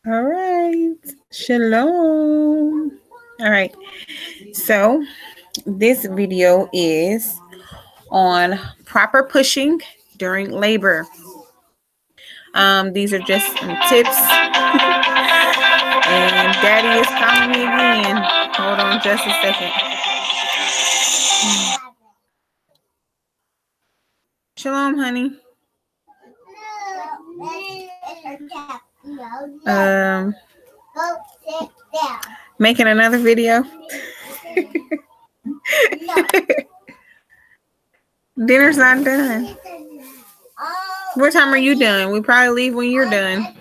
All right. Shalom. All right. So this video is on proper pushing during labor. These are just some tips. And Daddy is calling me again. Hold on just a second. Shalom, honey. Making another video. Dinner's not done. What time are you done? We probably leave when you're done.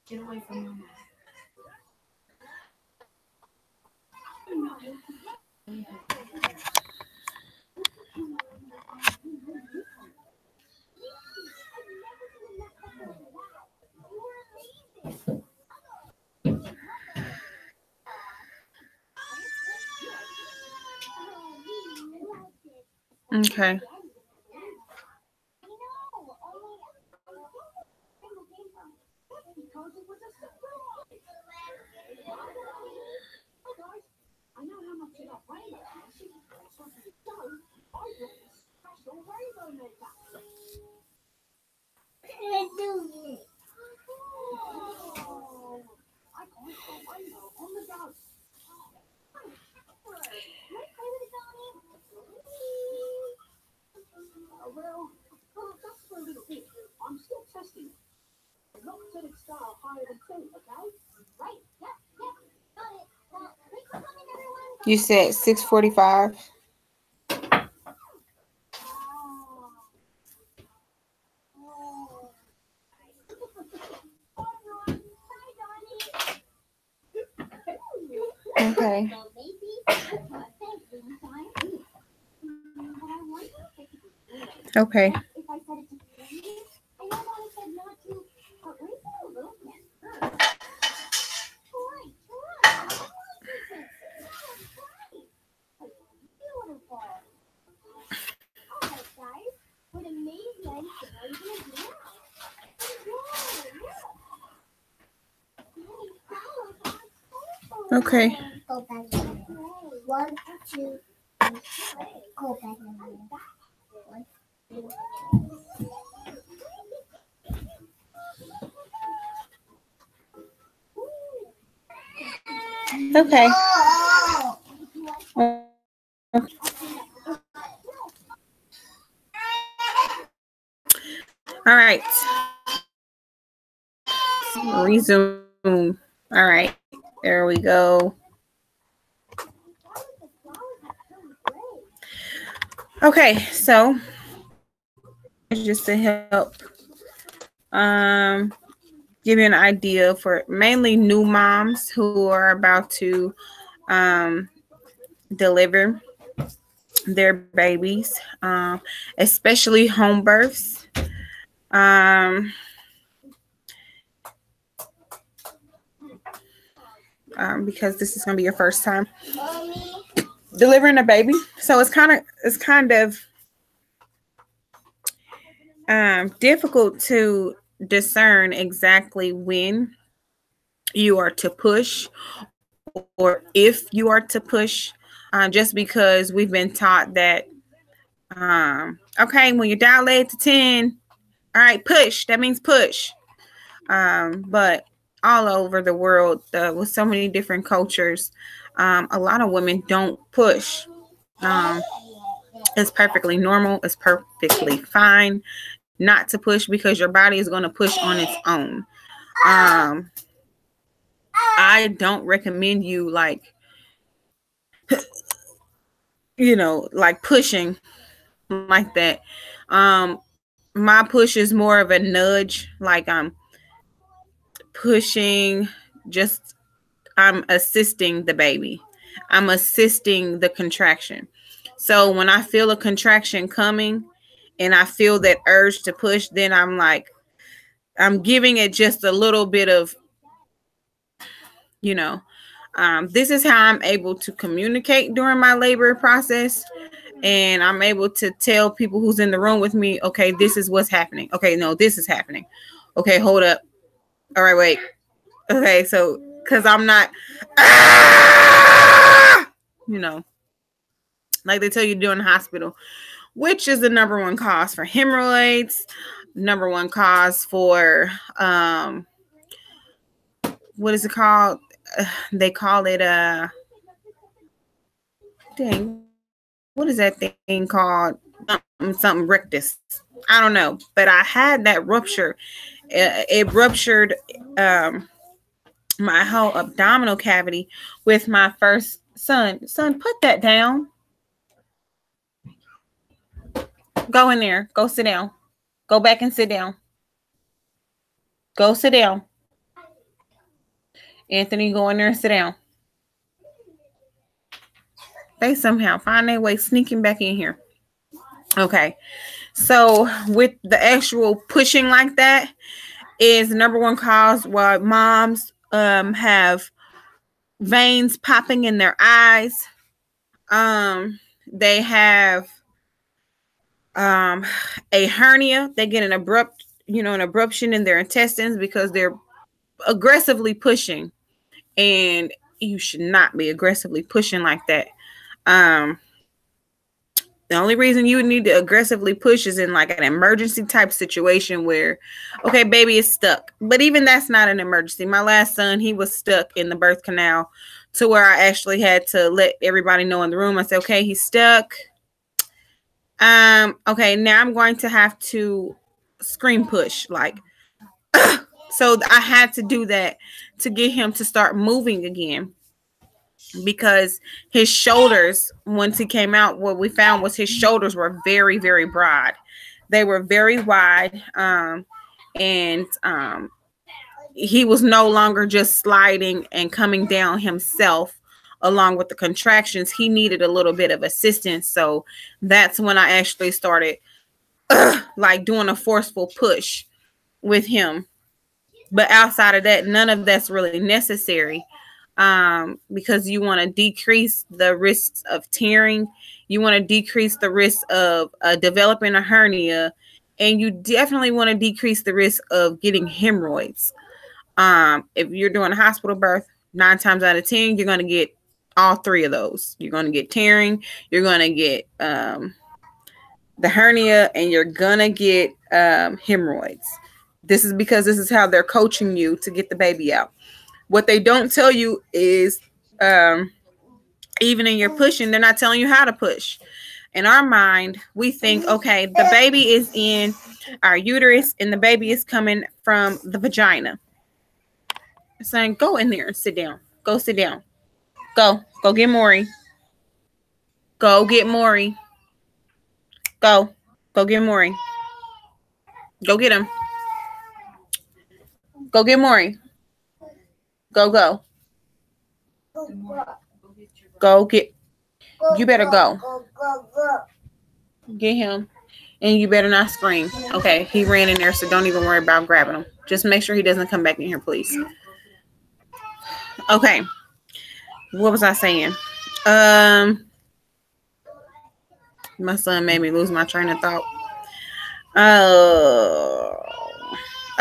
Get away from Mama. Okay. I'm still testing it. Not till it start higher than 2, okay? Right? Yep. Got it. Thanks for coming, everyone. You said 6:45. Okay. Okay. Okay. Go back. 1, 2, 3. Go back. 1, 2. Okay. All right. Resume. All right. There we go. Okay, so just to help give you an idea for mainly new moms who are about to deliver their babies, especially home births. Because this is going to be your first time delivering a baby, so it's kind of difficult to discern exactly when you are to push or if you are to push, just because we've been taught that okay, when you're dilated to 10, all right, push, that means push. But all over the world, with so many different cultures, a lot of women don't push. It's perfectly normal. It's perfectly fine not to push because your body is going to push on its own. I don't recommend you like pushing like that. My push is more of a nudge, like I'm pushing, just I'm assisting the baby. I'm assisting the contraction. So when I feel a contraction coming and I feel that urge to push, then I'm giving it just a little bit of, this is how I'm able to communicate during my labor process. and I'm able to tell people who's in the room with me, okay, this is what's happening. Okay, no, this is happening. Okay, hold up. All right, wait. Okay, so because I'm not, you know, like they tell you to do in the hospital, which is the number one cause for hemorrhoids, number one cause for, what is it called? They call it, dang, what is that thing called? Something rectus. I don't know, but I had that rupture. It ruptured my whole abdominal cavity with my first son. Son, put that down. Go in there. Go sit down. Go back and sit down. Go sit down. Anthony, go in there and sit down. They somehow find their way sneaking back in here. Okay. So with the actual pushing like that is the number one cause why moms have veins popping in their eyes. They have a hernia. They get an abruption in their intestines because they're aggressively pushing, and you should not be aggressively pushing like that. The only reason you would need to aggressively push is in like an emergency type situation where, okay, baby is stuck. But even that's not an emergency. My last son, he was stuck in the birth canal to where I actually had to let everybody know in the room. I said, okay, he's stuck. Okay, now I'm going to have to scream push. Like, so I had to do that to get him to start moving again. Because his shoulders, once he came out, what we found was his shoulders were very, very broad. They were very wide. And he was no longer just sliding and coming down himself along with the contractions. He needed a little bit of assistance. So that's when I actually started like doing a forceful push with him. But outside of that, none of that's really necessary. Because you want to decrease the risks of tearing. You want to decrease the risk of developing a hernia. And you definitely want to decrease the risk of getting hemorrhoids. If you're doing a hospital birth, 9 times out of 10, you're going to get all 3 of those. You're going to get tearing. You're going to get the hernia. And you're going to get hemorrhoids. This is because this is how they're coaching you to get the baby out. What they don't tell you is, even in your pushing, they're not telling you how to push. In our mind, we think, okay, the baby is in our uterus and the baby is coming from the vagina. It's saying, go in there and sit down. Go sit down. Go get Maury. Go get Maury. Go get Maury. Go get him. Go get Maury. Go get, you better go. Get him. And you better not scream. Okay, he ran in there, so don't even worry about grabbing him. Just make sure he doesn't come back in here, please. Okay. What was I saying? My son made me lose my train of thought.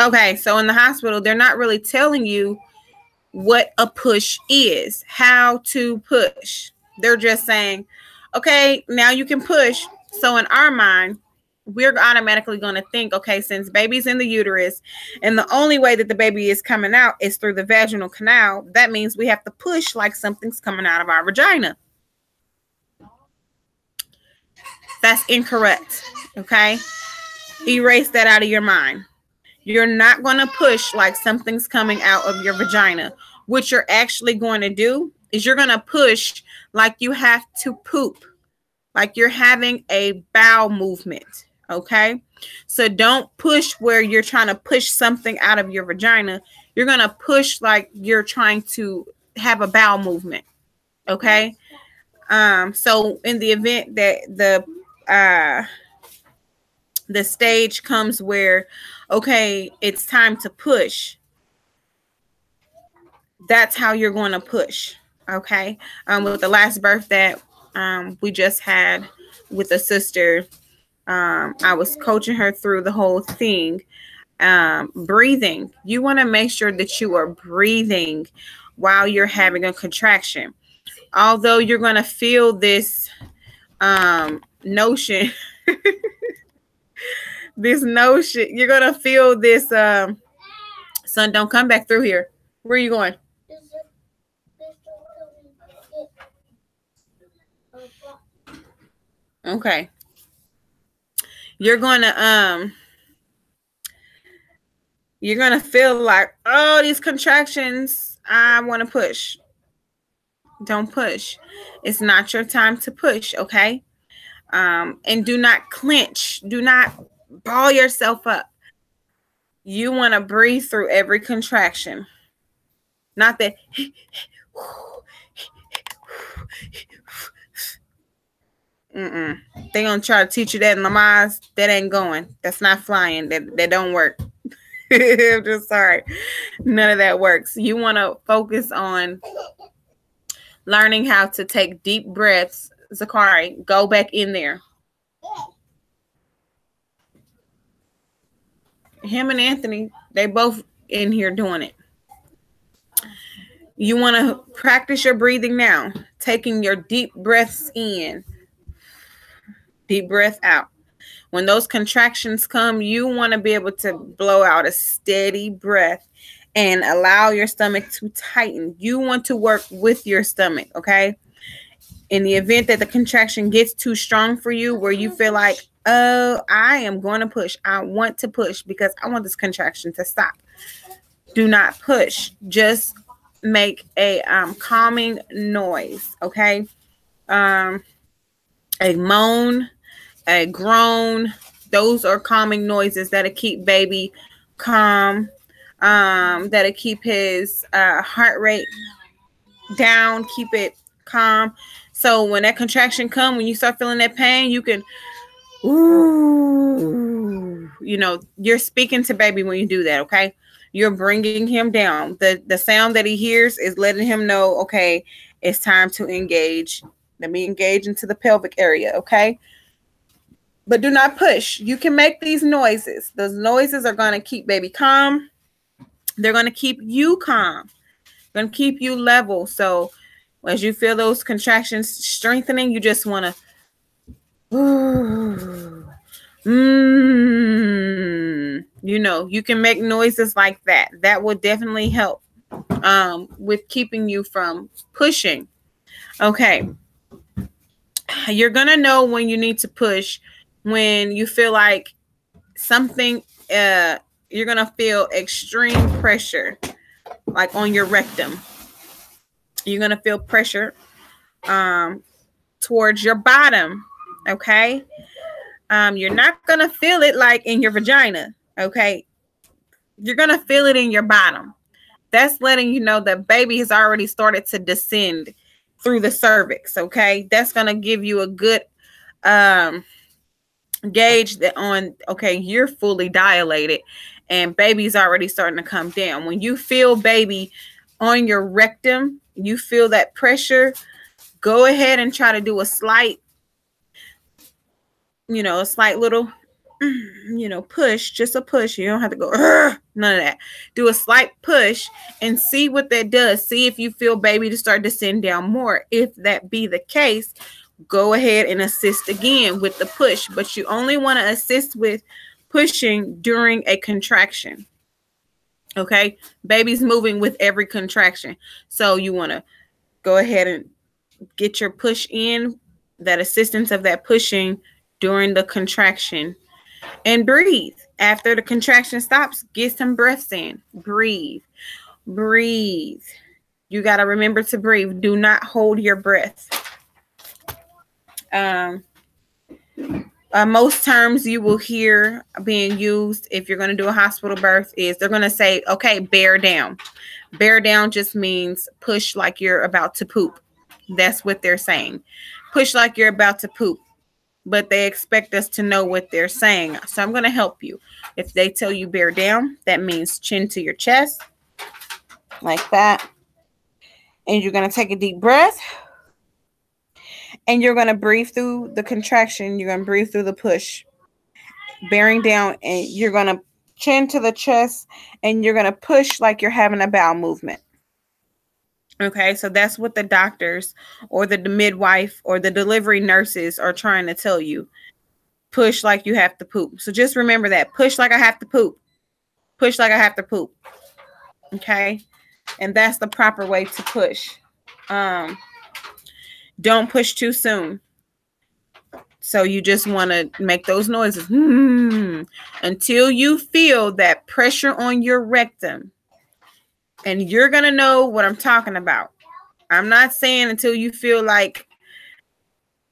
Okay, so in the hospital, they're not really telling you what a push is, how to push. They're just saying, okay, now you can push. So in our mind, we're automatically going to think, okay, since baby's in the uterus and the only way that the baby is coming out is through the vaginal canal, that means we have to push like something's coming out of our vagina. That's incorrect. Okay. Erase that out of your mind. You're not going to push like something's coming out of your vagina. What you're actually going to do is you're going to push like you have to poop, like you're having a bowel movement. Okay. So don't push where you're trying to push something out of your vagina. You're going to push like you're trying to have a bowel movement. Okay. So in the event that the stage comes where, okay, it's time to push, that's how you're going to push. Okay. With the last birth that we just had, with a sister. I was coaching her through the whole thing. Breathing. You want to make sure that you are breathing while you're having a contraction. Although you're going to feel this notion, you're going to feel this, son, don't come back through here. Where are you going? Okay. You're going to feel like, oh, these contractions, I want to push. Don't push. It's not your time to push, okay? And do not clench. Do not ball yourself up. You want to breathe through every contraction. Not that. They're going to try to teach you that in Lamaze. That ain't going. That's not flying. That don't work. I'm just sorry. None of that works. You want to focus on learning how to take deep breaths. Zakari, go back in there. Him and Anthony, they both in here doing it. You want to practice your breathing now. Taking your deep breaths in. Deep breath out. When those contractions come, you want to be able to blow out a steady breath and allow your stomach to tighten. You want to work with your stomach, okay? In the event that the contraction gets too strong for you, where you feel like, oh, I am going to push. I want to push because I want this contraction to stop. Do not push. Just make a calming noise, okay? A moan, a groan. Those are calming noises that'll keep baby calm. That'll keep his heart rate down, keep it calm. So when that contraction comes, when you start feeling that pain, you can, ooh, you know, you're speaking to baby when you do that, okay? You're bringing him down. The sound that he hears is letting him know, okay, it's time to engage. Let me engage into the pelvic area, okay? But do not push. You can make these noises. Those noises are going to keep baby calm. They're going to keep you calm. They're going to keep you level. So as you feel those contractions strengthening, you just want to, you know, you can make noises like that. That will definitely help with keeping you from pushing. Okay. You're going to know when you need to push when you feel like something, you're going to feel extreme pressure, like on your rectum. You're going to feel pressure towards your bottom, okay? You're not going to feel it like in your vagina, okay? You're going to feel it in your bottom. That's letting you know that baby has already started to descend through the cervix, okay? That's going to give you a good gauge that on, okay, you're fully dilated and baby's already starting to come down. When you feel baby on your rectum, you feel that pressure, go ahead and try to do a slight, you know, a slight little, you know, push, just a push. You don't have to go, none of that. Do a slight push and see what that does. See if you feel baby to start to descend down more. If that be the case, go ahead and assist again with the push. But you only want to assist with pushing during a contraction. Okay, baby's moving with every contraction. So you want to go ahead and get your push in, that assistance of that pushing during the contraction, and breathe. After the contraction stops, get some breaths in. Breathe. Breathe. You got to remember to breathe. Do not hold your breath. Most terms you will hear being used if you're going to do a hospital birth is they're going to say, okay, bear down. Bear down just means push like you're about to poop. That's what they're saying. Push like you're about to poop. But they expect us to know what they're saying. So I'm going to help you. If they tell you bear down, that means chin to your chest. Like that. And you're going to take a deep breath. And you're going to breathe through the contraction. You're going to breathe through the push, bearing down, and you're going to chin to the chest, and you're going to push like you're having a bowel movement. Okay, so that's what the doctors or the midwife or the delivery nurses are trying to tell you. Push like you have to poop. So just remember that. Push like I have to poop. Push like I have to poop. Okay, and that's the proper way to push. Don't push too soon. So you just want to make those noises until you feel that pressure on your rectum. And you're going to know what I'm talking about. I'm not saying until you feel like,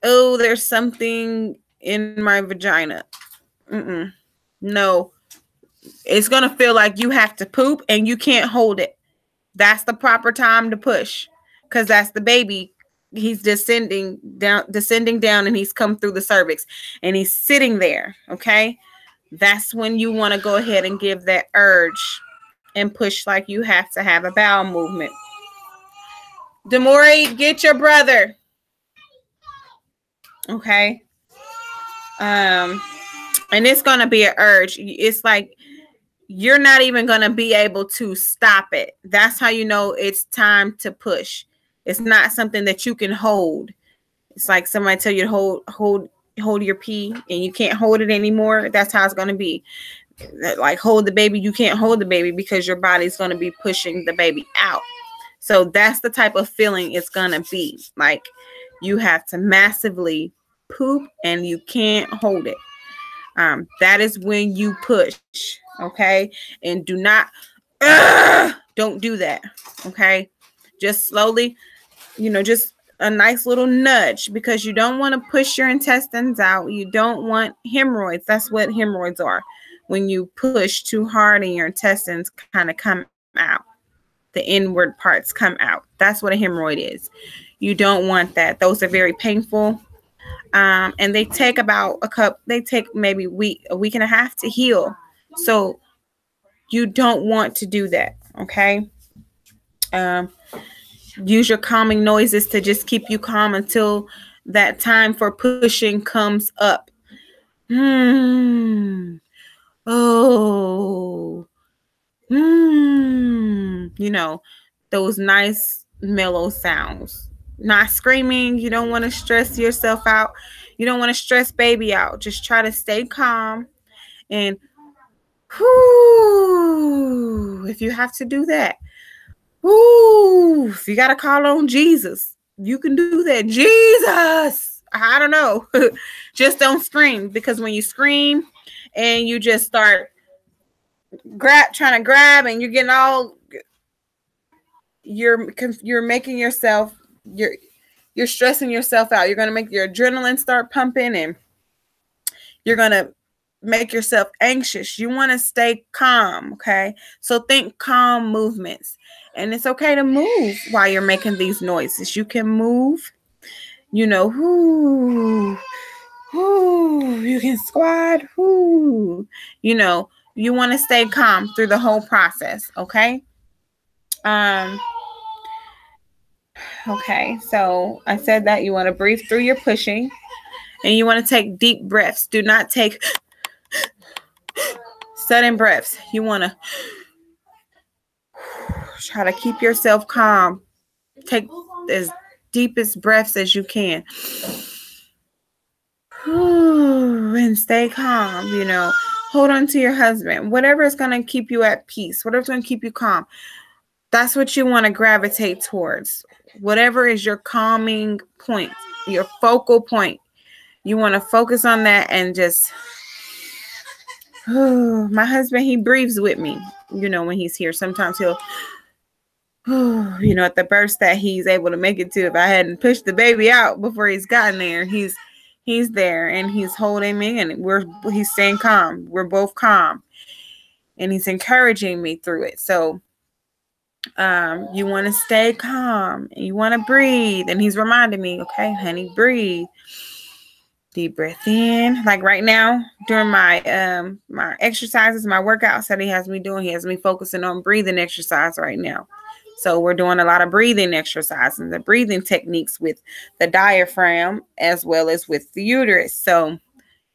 oh, there's something in my vagina. No. It's going to feel like you have to poop and you can't hold it. That's the proper time to push, because that's the baby. He's descending down, and he's come through the cervix, and he's sitting there. Okay. That's when you want to go ahead and give that urge and push like you have to have a bowel movement. Demore, get your brother. Okay. And it's going to be an urge. It's like you're not even going to be able to stop it. That's how you know it's time to push. It's not something that you can hold. It's like somebody tell you to hold your pee and you can't hold it anymore. That's how it's going to be. Like hold the baby. You can't hold the baby because your body's going to be pushing the baby out. So that's the type of feeling it's going to be. Like you have to massively poop and you can't hold it. That is when you push. Okay. And do not, don't do that. Okay. Just slowly, just a nice little nudge, because you don't want to push your intestines out. You don't want hemorrhoids. That's what hemorrhoids are. When you push too hard and your intestines kind of come out, the inward parts come out. That's what a hemorrhoid is. You don't want that. Those are very painful. And they take maybe a week and a half to heal. So you don't want to do that. Okay. Use your calming noises to just keep you calm until that time for pushing comes up. Oh. Those nice mellow sounds. Not screaming. You don't want to stress yourself out. You don't want to stress baby out. Just try to stay calm. And if you have to do that, if you got to call on Jesus, you can do that. Jesus, I don't know. Just don't scream, because when you scream and you just start trying to grab, and you're getting all, you're making yourself, you're stressing yourself out. You're going to make your adrenaline start pumping, and you're going to make yourself anxious. You want to stay calm. Okay. So think calm movements, and it's okay to move while you're making these noises. You can move, you can squat, you want to stay calm through the whole process. Okay. Okay. So I said that you want to breathe through your pushing, and you want to take deep breaths. Do not take sudden breaths. You want to try to keep yourself calm. Take as deepest breaths as you can. And stay calm, Hold on to your husband. Whatever is going to keep you at peace. Whatever's going to keep you calm. That's what you want to gravitate towards. Whatever is your calming point, your focal point. You want to focus on that and just... my husband, he breathes with me, when he's here. Sometimes he'll, at the burst that he's able to make it to. If I hadn't pushed the baby out before he's gotten there, he's there and he's holding me, and he's staying calm. We're both calm, and he's encouraging me through it. So you want to stay calm, and you want to breathe. And he's reminding me, okay, honey, breathe. Deep breath in. Like right now, during my my exercises, my workouts that he has me doing, he has me focusing on breathing exercise right now. So we're doing a lot of breathing exercises and the breathing techniques with the diaphragm as well as with the uterus. So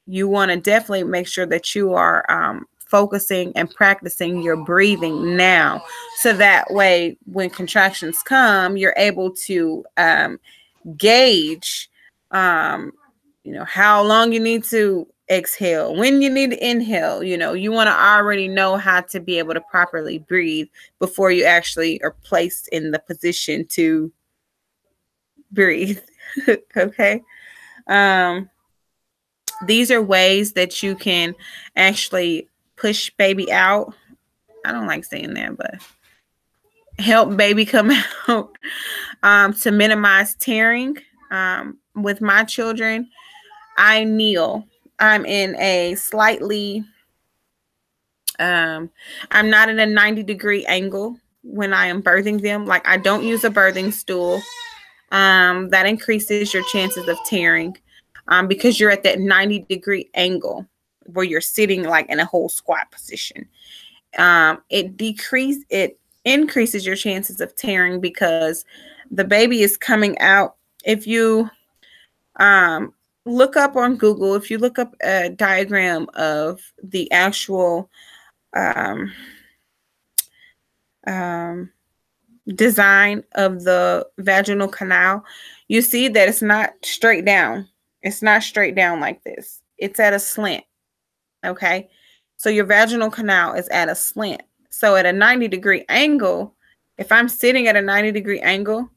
you want to definitely make sure that you are focusing and practicing your breathing now. So that way, when contractions come, you're able to gauge, how long you need to exhale, when you need to inhale. You want to already know how to be able to properly breathe before you actually are placed in the position to breathe. Okay. These are ways that you can actually push baby out. I don't like saying that, but help baby come out to minimize tearing. With my children, I kneel. I'm in a slightly, I'm not in a 90-degree angle when I am birthing them. Like, I don't use a birthing stool. That increases your chances of tearing because you're at that 90-degree angle where you're sitting like in a whole squat position. It increases your chances of tearing because the baby is coming out. If you look up on Google, if you look up a diagram of the actual design of the vaginal canal, you see that it's not straight down. It's not straight down like this. It's at a slant. Okay. So your vaginal canal is at a slant. So at a 90-degree angle, if I'm sitting at a 90-degree angle,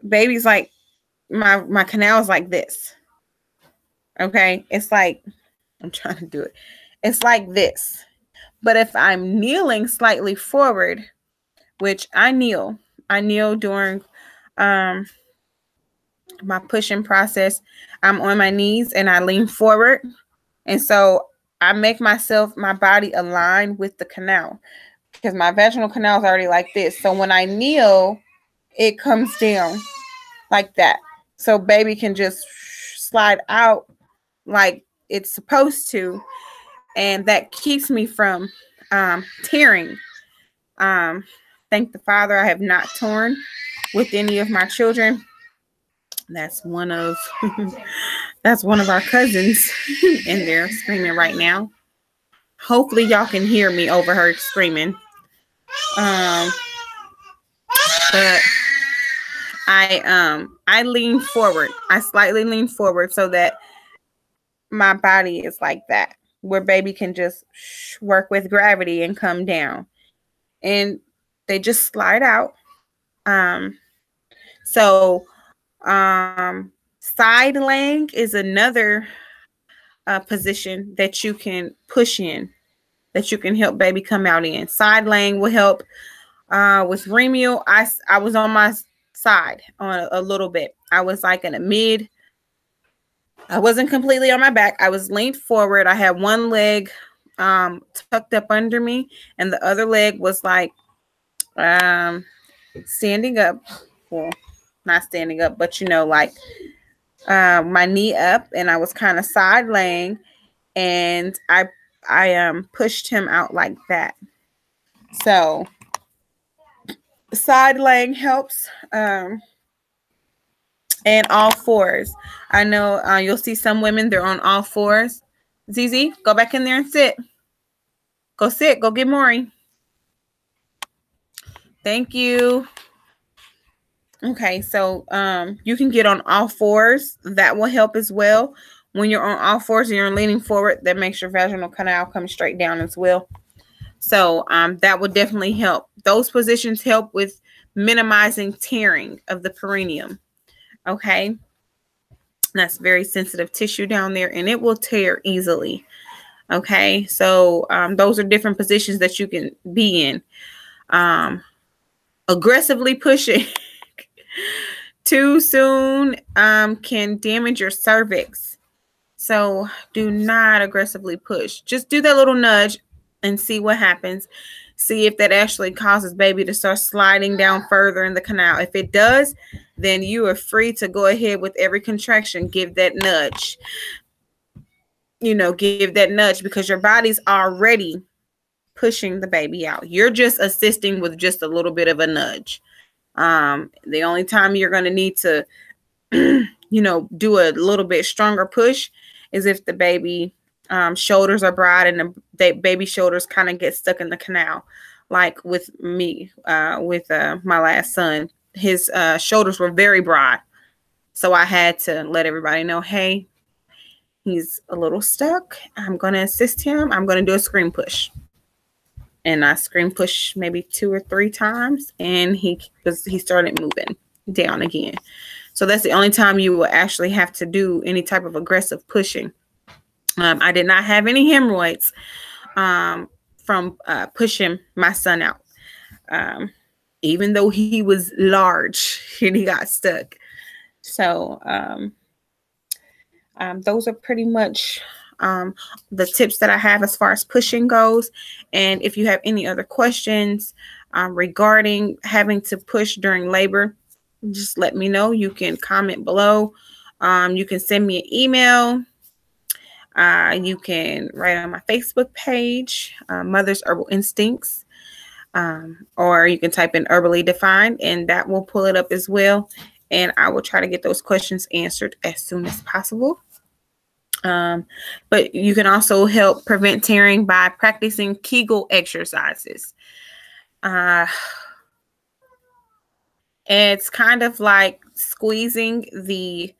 baby's like, my canal is like this. Okay. It's like, I'm trying to do it. It's like this. But if I'm kneeling slightly forward, which I kneel during my pushing process, I'm on my knees and I lean forward. And so I make my body align with the canal because my vaginal canal is already like this. So when I kneel, it comes down like that. So baby can just slide out like it's supposed to. And that keeps me from tearing. Thank the Father, I have not torn with any of my children. That's one of our cousins in there screaming right now. Hopefully y'all can hear me over her screaming. But I lean forward. I slightly lean forward so that my body is like that, where baby can just work with gravity and come down. And they just slide out. Side laying is another position that you can push in, that you can help baby come out in. Side laying will help with Remio. I was on my side on a little bit. I was like in a mid. I wasn't completely on my back. I was leaned forward. I had one leg tucked up under me, and the other leg was like standing up. Well, not standing up, but like my knee up, and I was kind of side laying, and I pushed him out like that. So side laying helps. And all fours. I know you'll see some women, they're on all fours. ZZ, go back in there and sit. Go sit. Go get Maury. Thank you. Okay, so you can get on all fours. That will help as well. When you're on all fours and you're leaning forward, that makes your vaginal canal come straight down as well. So that will definitely help. Those positions help with minimizing tearing of the perineum. Okay, that's very sensitive tissue down there, and it will tear easily. Okay, so those are different positions that you can be in. Aggressively pushing too soon can damage your cervix. So do not aggressively push. Just do that little nudge and see what happens. See if that actually causes baby to start sliding down further in the canal. If it does, then you are free to go ahead with every contraction. Give that nudge. Give that nudge because your body's already pushing the baby out. You're just assisting with just a little bit of a nudge. The only time you're going to need to, do a little bit stronger push is if the baby shoulders are broad and the baby shoulders kind of get stuck in the canal. Like with me, with my last son, his shoulders were very broad. So I had to let everybody know, hey, he's a little stuck. I'm going to assist him. I'm going to do a screen push. And I screen push maybe 2 or 3 times, and he started moving down again. So that's the only time you will actually have to do any type of aggressive pushing. I did not have any hemorrhoids from pushing my son out, even though he was large and he got stuck. So those are pretty much the tips that I have as far as pushing goes. And if you have any other questions regarding having to push during labor, just let me know. You can comment below. You can send me an email. You can write on my Facebook page, Mother's Herbal Instincts, or you can type in Herbally Defined, and that will pull it up as well. And I will try to get those questions answered as soon as possible. But you can also help prevent tearing by practicing Kegel exercises. It's kind of like squeezing the,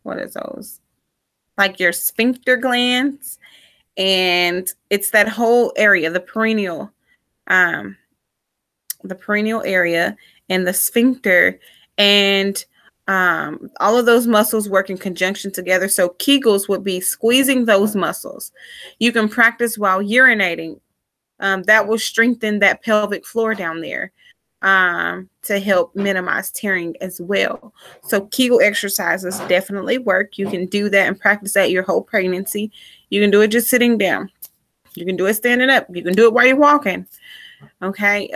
what is those? Like your sphincter glands. And it's that whole area, the perineal area and the sphincter, and all of those muscles work in conjunction together. So Kegels would be squeezing those muscles. You can practice while urinating. That will strengthen that pelvic floor down there to help minimize tearing as well. So Kegel exercises definitely work. You can do that and practice that your whole pregnancy. You can do it just sitting down. You can do it standing up. You can do it while you're walking. Okay.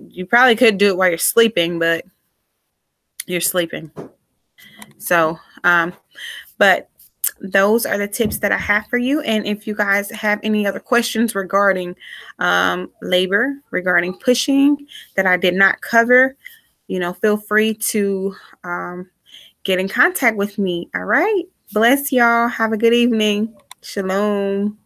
You probably could do it while you're sleeping, but you're sleeping. So, but those are the tips that I have for you. And if you guys have any other questions regarding labor, regarding pushing that I did not cover, feel free to get in contact with me. All right. Bless y'all. Have a good evening. Shalom.